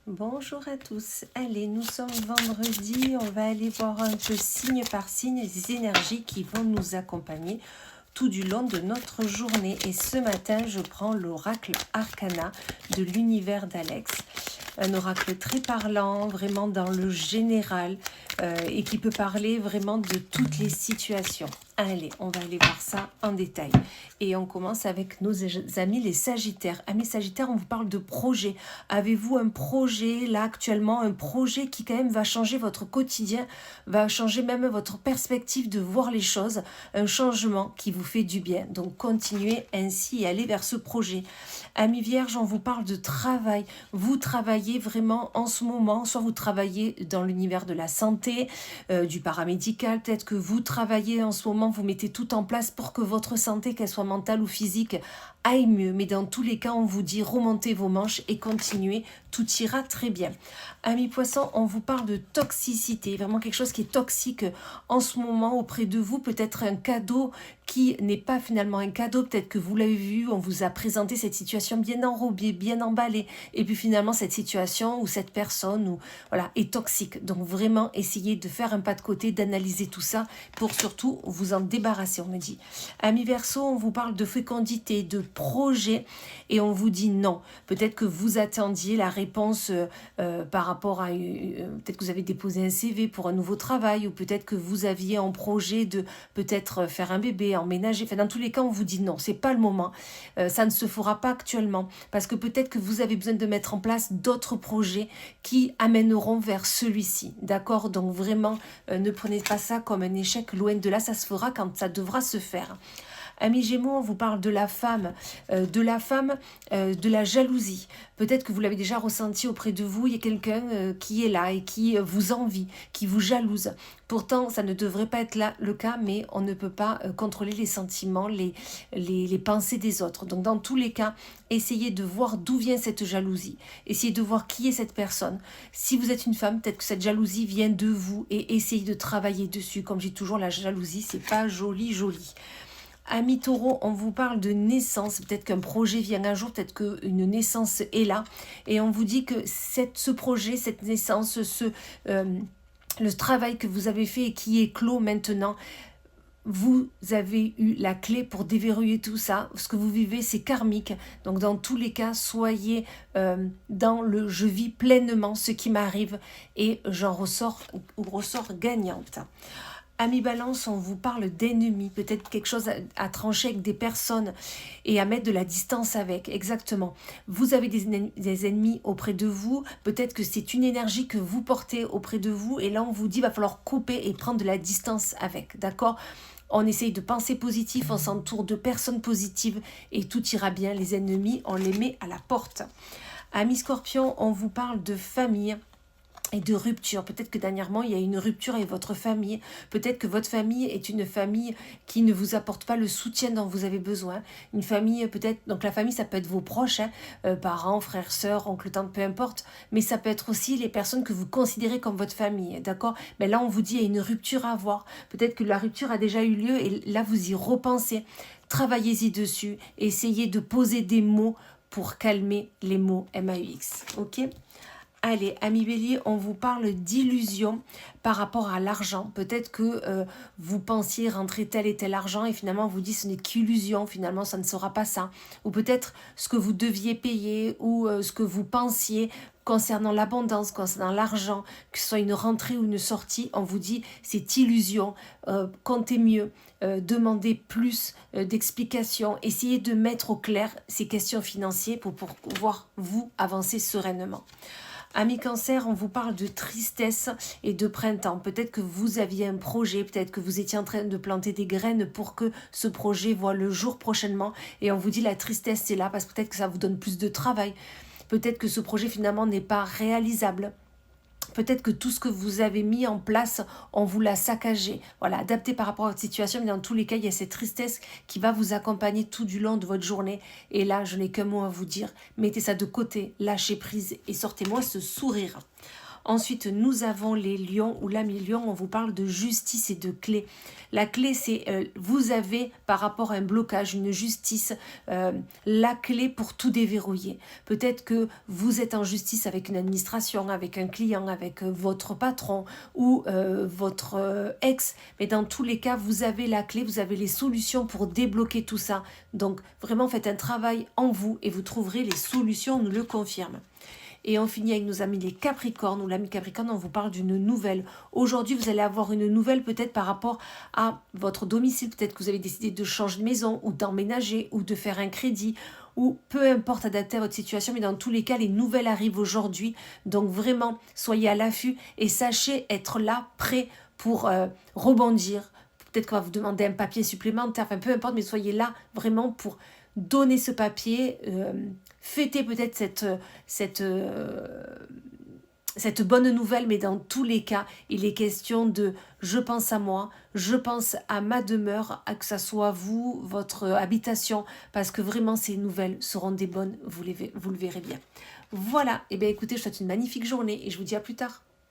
Bonjour à tous. Allez, nous sommes vendredi. On va aller voir un peu signe par signe les énergies qui vont nous accompagner tout du long de notre journée. Et ce matin, je prends l'oracle Arcana de l'univers d'Alex. Un oracle très parlant, vraiment dans le général, et qui peut parler vraiment de toutes les situations. Allez, on va aller voir ça en détail. Et on commence avec nos amis les Sagittaires. Amis Sagittaires, on vous parle de projet. Avez-vous un projet là actuellement, un projet qui quand même va changer votre quotidien, va changer même votre perspective de voir les choses, un changement qui vous fait du bien. Donc continuez ainsi et allez vers ce projet. Amis Vierges, on vous parle de travail. Vous travaillez vraiment en ce moment, soit vous travaillez dans l'univers de la santé, du paramédical, peut-être que vous travaillez en ce moment, vous mettez tout en place pour que votre santé, qu'elle soit mentale ou physique, aille mieux. Mais dans tous les cas, on vous dit remontez vos manches et continuez, tout ira très bien. Amis Poissons, on vous parle de toxicité, vraiment quelque chose qui est toxique en ce moment auprès de vous, peut-être un cadeau qui n'est pas finalement un cadeau, peut-être que vous l'avez vu, on vous a présenté cette situation bien enrobée, bien emballée, et puis finalement cette situation ou cette personne ou, voilà, est toxique. Donc vraiment essayez de faire un pas de côté, d'analyser tout ça pour surtout vous en débarrasser, on me dit. Amis Verseau, on vous parle de fécondité, de projet, et on vous dit non. Peut-être que vous attendiez la réponse par rapport à... peut-être que vous avez déposé un CV pour un nouveau travail, ou peut-être que vous aviez en projet de peut-être faire un bébé, emménager. Enfin, dans tous les cas, on vous dit non, c'est pas le moment. Ça ne se fera pas actuellement, parce que peut-être que vous avez besoin de mettre en place d'autres projets qui amèneront vers celui-ci. D'accord? Donc vraiment, ne prenez pas ça comme un échec. Loin de là, ça se fera quand ça devra se faire. Amis Gémeaux, on vous parle de la femme, de la jalousie. Peut-être que vous l'avez déjà ressenti auprès de vous, il y a quelqu'un qui est là et qui vous envie, qui vous jalouse. Pourtant, ça ne devrait pas être là le cas, mais on ne peut pas contrôler les sentiments, les pensées des autres. Donc dans tous les cas, essayez de voir d'où vient cette jalousie. Essayez de voir qui est cette personne. Si vous êtes une femme, peut-être que cette jalousie vient de vous et essayez de travailler dessus. Comme je dis toujours, la jalousie, c'est pas joli. Amis Taureau, on vous parle de naissance, peut-être qu'un projet vient un jour, peut-être qu'une naissance est là, et on vous dit que ce projet, cette naissance, le travail que vous avez fait et qui est clos maintenant, vous avez eu la clé pour déverrouiller tout ça. Ce que vous vivez, c'est karmique. Donc dans tous les cas, soyez dans le « je vis pleinement ce qui m'arrive » et j'en ressors gagnante. Amis Balance, on vous parle d'ennemis, peut-être quelque chose à trancher avec des personnes et à mettre de la distance avec, exactement. Vous avez des ennemis auprès de vous, peut-être que c'est une énergie que vous portez auprès de vous et là on vous dit va falloir couper et prendre de la distance avec, d'accord ? On essaye de penser positif, on s'entoure de personnes positives et tout ira bien. Les ennemis, on les met à la porte. Amis Scorpion, on vous parle de famille et de rupture. Peut-être que dernièrement, il y a une rupture avec votre famille. Peut-être que votre famille est une famille qui ne vous apporte pas le soutien dont vous avez besoin. Une famille, peut-être... Donc la famille, ça peut être vos proches, parents, frères, sœurs, oncles, tantes, peu importe. Mais ça peut être aussi les personnes que vous considérez comme votre famille, d'accord? Mais là, on vous dit, il y a une rupture à avoir. Peut-être que la rupture a déjà eu lieu et là, vous y repensez. Travaillez-y dessus. Essayez de poser des mots pour calmer les mots MAUX. Ok? Allez, amis Bélier, on vous parle d'illusion par rapport à l'argent. Peut-être que vous pensiez rentrer tel et tel argent et finalement on vous dit ce n'est qu'illusion, finalement ça ne sera pas ça. Ou peut-être ce que vous deviez payer ou ce que vous pensiez concernant l'abondance, concernant l'argent, que ce soit une rentrée ou une sortie, on vous dit c'est illusion, comptez mieux. Demandez plus d'explications, essayez de mettre au clair ces questions financières pour pouvoir vous avancer sereinement. Amis Cancer, on vous parle de tristesse et de printemps. Peut-être que vous aviez un projet, peut-être que vous étiez en train de planter des graines pour que ce projet voit le jour prochainement. Et on vous dit la tristesse, c'est là parce que peut-être que ça vous donne plus de travail. Peut-être que ce projet finalement n'est pas réalisable. Peut-être que tout ce que vous avez mis en place, on vous l'a saccagé. Voilà, adapté par rapport à votre situation. Mais dans tous les cas, il y a cette tristesse qui va vous accompagner tout du long de votre journée. Et là, je n'ai qu'un mot à vous dire. Mettez ça de côté, lâchez prise et sortez-moi ce sourire. Ensuite, nous avons les lions, ou l'ami lion, on vous parle de justice et de clé. La clé, c'est vous avez par rapport à un blocage, une justice, la clé pour tout déverrouiller. Peut-être que vous êtes en justice avec une administration, avec un client, avec votre patron ou votre ex, mais dans tous les cas, vous avez la clé, vous avez les solutions pour débloquer tout ça. Donc vraiment, faites un travail en vous et vous trouverez les solutions, on nous le confirme. Et on finit avec nos amis les Capricornes, ou l'ami Capricorne, on vous parle d'une nouvelle. Aujourd'hui, vous allez avoir une nouvelle peut-être par rapport à votre domicile. Peut-être que vous avez décidé de changer de maison, ou d'emménager, ou de faire un crédit, ou peu importe, adapté à votre situation. Mais dans tous les cas, les nouvelles arrivent aujourd'hui. Donc vraiment, soyez à l'affût et sachez être là, prêt pour rebondir. Peut-être qu'on va vous demander un papier supplémentaire, enfin peu importe, mais soyez là vraiment pour donner ce papier, fêter peut-être cette bonne nouvelle, mais dans tous les cas, il est question de je pense à moi, je pense à ma demeure, à que ça soit vous, votre habitation, parce que vraiment ces nouvelles seront des bonnes, vous le verrez bien. Voilà, et bien écoutez, je vous souhaite une magnifique journée et je vous dis à plus tard.